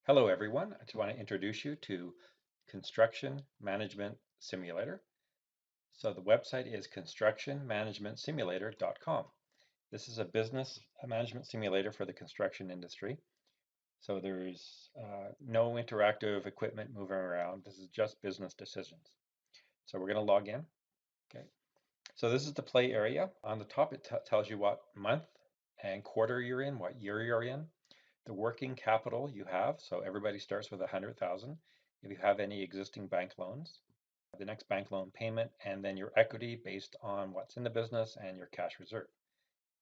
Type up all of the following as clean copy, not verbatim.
Hello everyone, I just want to introduce you to Construction Management Simulator. So the website is constructionmanagementsimulator.com. This is a business management simulator for the construction industry. So there's no interactive equipment moving around. This is just business decisions. So we're going to log in. Okay. So this is the play area. On the top it tells you what month and quarter you're in, what year you're in, the working capital you have. So everybody starts with 100,000. If you have any existing bank loans, the next bank loan payment, and then your equity based on what's in the business and your cash reserve.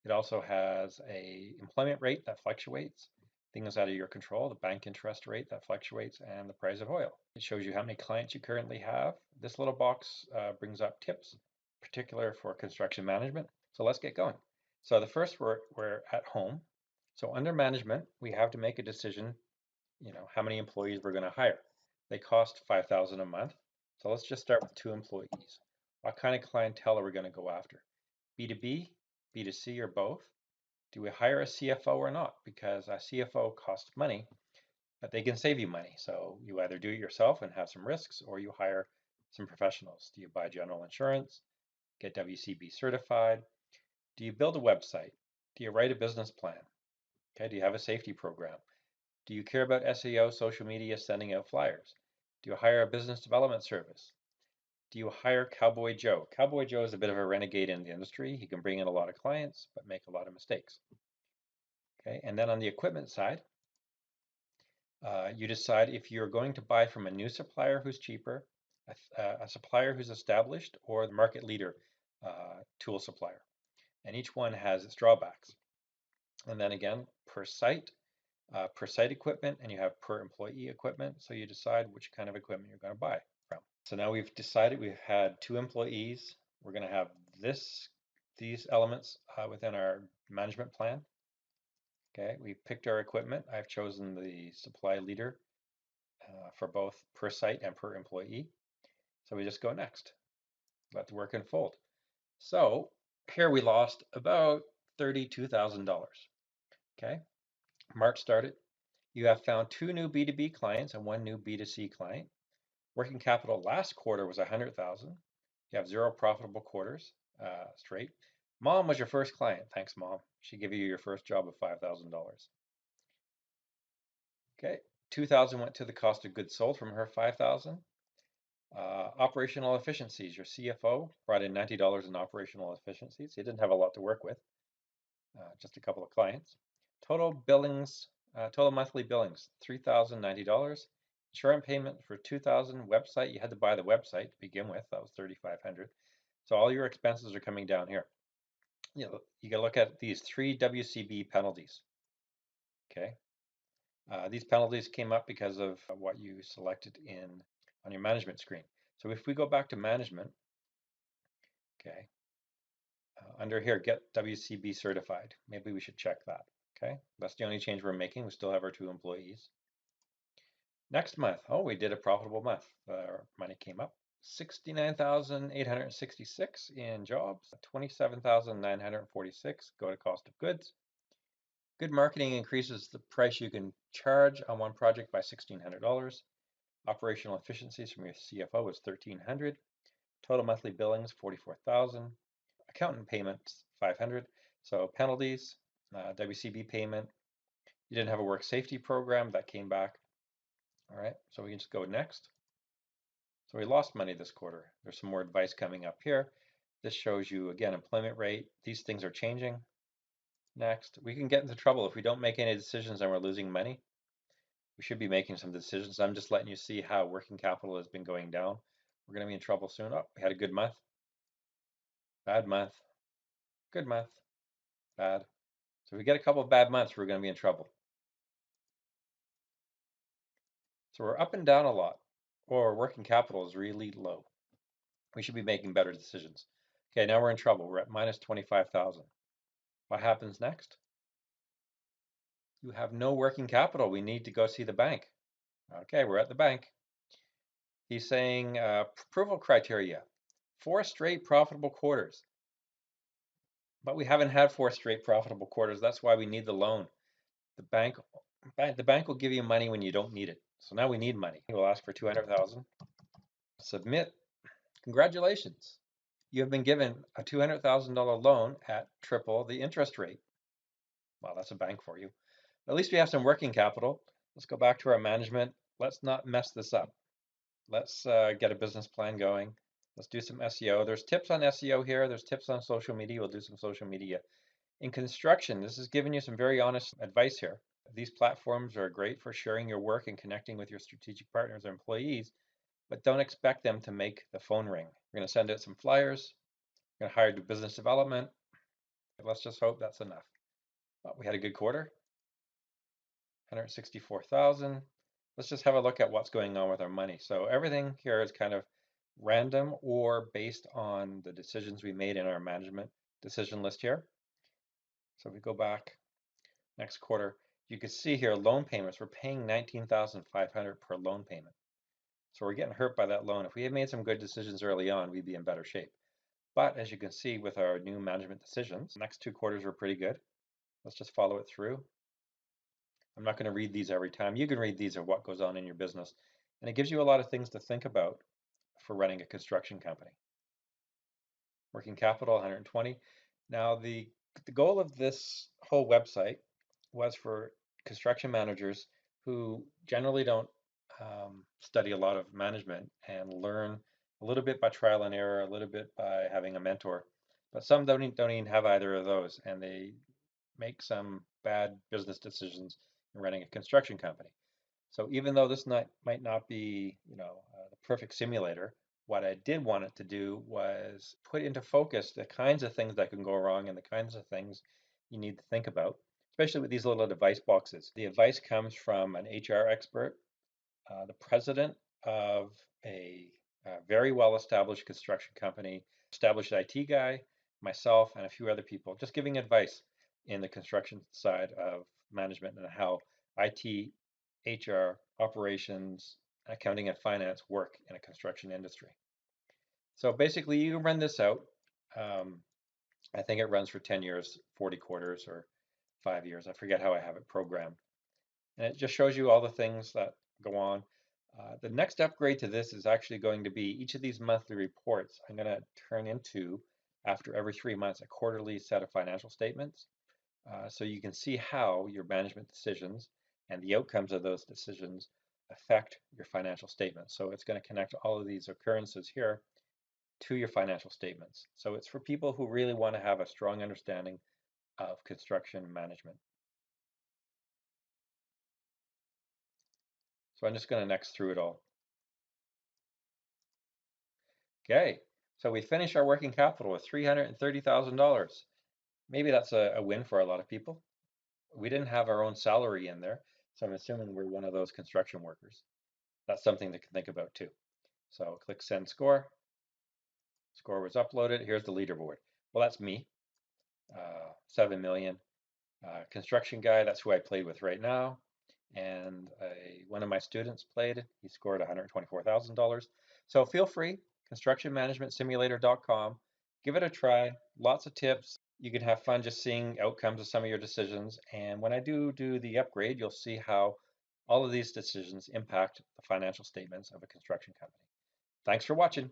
It also has a employment rate that fluctuates, things out of your control, the bank interest rate that fluctuates, and the price of oil. It shows you how many clients you currently have. This little box brings up tips, particular for construction management. So let's get going. So the first we're at home. So under management, we have to make a decision, how many employees we're going to hire. They cost 5,000 a month. So let's just start with 2 employees. What kind of clientele are we going to go after? B2B, B2C, or both? Do we hire a CFO or not? Because a CFO costs money, but they can save you money. So you either do it yourself and have some risks, or you hire some professionals. Do you buy general insurance? Get WCB certified? Do you build a website? Do you write a business plan? Okay, do you have a safety program? Do you care about SEO, social media, sending out flyers? Do you hire a business development service? Do you hire Cowboy Joe? Cowboy Joe is a bit of a renegade in the industry. He can bring in a lot of clients, but make a lot of mistakes. Okay, and then on the equipment side, you decide if you're going to buy from a new supplier who's cheaper, a supplier who's established, or the market leader tool supplier. And each one has its drawbacks. And then again, per site equipment, and you have per employee equipment. So you decide which kind of equipment you're going to buy from. So now we've decided we've had 2 employees. We're going to have these elements within our management plan. Okay, we picked our equipment. I've chosen the supply leader for both per site and per employee. So we just go next. Let the work unfold. So here we lost about $32,000. Okay, March started. You have found 2 new B2B clients and 1 new B2C client. Working capital last quarter was 100,000. You have 0 profitable quarters straight. Mom was your first client. Thanks, Mom. She gave you your first job of $5,000. Okay, 2,000 went to the cost of goods sold from her 5,000. Operational efficiencies. Your CFO brought in $90 in operational efficiencies. He didn't have a lot to work with, just a couple of clients. Total billings, total monthly billings, $3,090. Insurance payment for 2,000. Website, you had to buy the website to begin with. That was 3,500. So all your expenses are coming down here. You can look at these 3 WCB penalties. Okay, these penalties came up because of what you selected on your management screen. So if we go back to management, okay, under here, get WCB certified. Maybe we should check that. Okay, that's the only change we're making. We still have our 2 employees. Next month, oh, we did a profitable month. Our money came up. 69,866 in jobs, 27,946 go to cost of goods. Good marketing increases the price you can charge on one project by $1,600. Operational efficiencies from your CFO was $1,300. Total monthly billings, $44,000. Accountant payments, $500. So penalties, WCB payment. You didn't have a work safety program, that came back. All right, so we can just go next. So we lost money this quarter. There's some more advice coming up here. This shows you, again, employment rate. These things are changing. Next, we can get into trouble if we don't make any decisions and we're losing money. We should be making some decisions. I'm just letting you see how working capital has been going down. We're going to be in trouble soon. Oh, we had a good month, bad month, good month, bad. So if we get a couple of bad months, we're going to be in trouble. So we're up and down a lot, or working capital is really low. We should be making better decisions. Okay, now we're in trouble. We're at minus 25,000. What happens next? You have no working capital. We need to go see the bank. Okay, we're at the bank. He's saying approval criteria, 4 straight profitable quarters. But we haven't had 4 straight profitable quarters. That's why we need the loan. The bank The bank will give you money when you don't need it. So now we need money. We'll ask for 200,000. Submit. Congratulations. You have been given a $200,000 loan at triple the interest rate. Well, that's a bank for you. At least we have some working capital. Let's go back to our management. Let's not mess this up. Let's get a business plan going. Let's do some SEO. There's tips on SEO here. There's tips on social media. We'll do some social media. In construction, this is giving you some very honest advice here. These platforms are great for sharing your work and connecting with your strategic partners or employees, but don't expect them to make the phone ring. We're going to send out some flyers. We're going to hire to business development. Let's just hope that's enough. Well, we had a good quarter, 164,000. Let's just have a look at what's going on with our money. So everything here is kind of random or based on the decisions we made in our management decision list here. So if we go back next quarter, you can see here loan payments. We're paying 19,500 per loan payment. So we're getting hurt by that loan. If we had made some good decisions early on, we'd be in better shape. But as you can see with our new management decisions, the next 2 quarters were pretty good. Let's just follow it through. I'm not going to read these every time. You can read these of what goes on in your business. And it gives you a lot of things to think about for running a construction company. Working capital, 120. Now, the goal of this whole website was for construction managers who generally don't study a lot of management and learn a little bit by trial and error, a little bit by having a mentor. But some don't even have either of those, and they make some bad business decisions in running a construction company. So even though this might not be, the perfect simulator, what I did want it to do was put into focus the kinds of things that can go wrong and the kinds of things you need to think about, especially with these little advice boxes. The advice comes from an HR expert, the president of a very well-established construction company, established IT guy, myself, and a few other people, just giving advice in the construction side of management and how IT, HR, operations, accounting, and finance work in a construction industry. So basically, you can run this out. Um, I think it runs for 10 years, 40 quarters, or 5 years. I forget how I have it programmed. And it just shows you all the things that go on. The next upgrade to this is actually going to be each of these monthly reports I'm going to turn into, after every 3 months, a quarterly set of financial statements. So you can see how your management decisions and the outcomes of those decisions affect your financial statements. So it's going to connect all of these occurrences here to your financial statements. So it's for people who really want to have a strong understanding of construction management. So I'm just going to next through it all. Okay, so we finished our working capital with $330,000. Maybe that's a win for a lot of people. We didn't have our own salary in there, so I'm assuming we're one of those construction workers. That's something to think about too. So click send score. Score was uploaded. Here's the leaderboard. Well, that's me, 7 million. Construction guy, that's who I played with right now. And one of my students played. He scored $124,000. So feel free, constructionmanagementsimulator.com. Give it a try. Lots of tips. You can have fun just seeing outcomes of some of your decisions. And when I do the upgrade, you'll see how all of these decisions impact the financial statements of a construction company. Thanks for watching.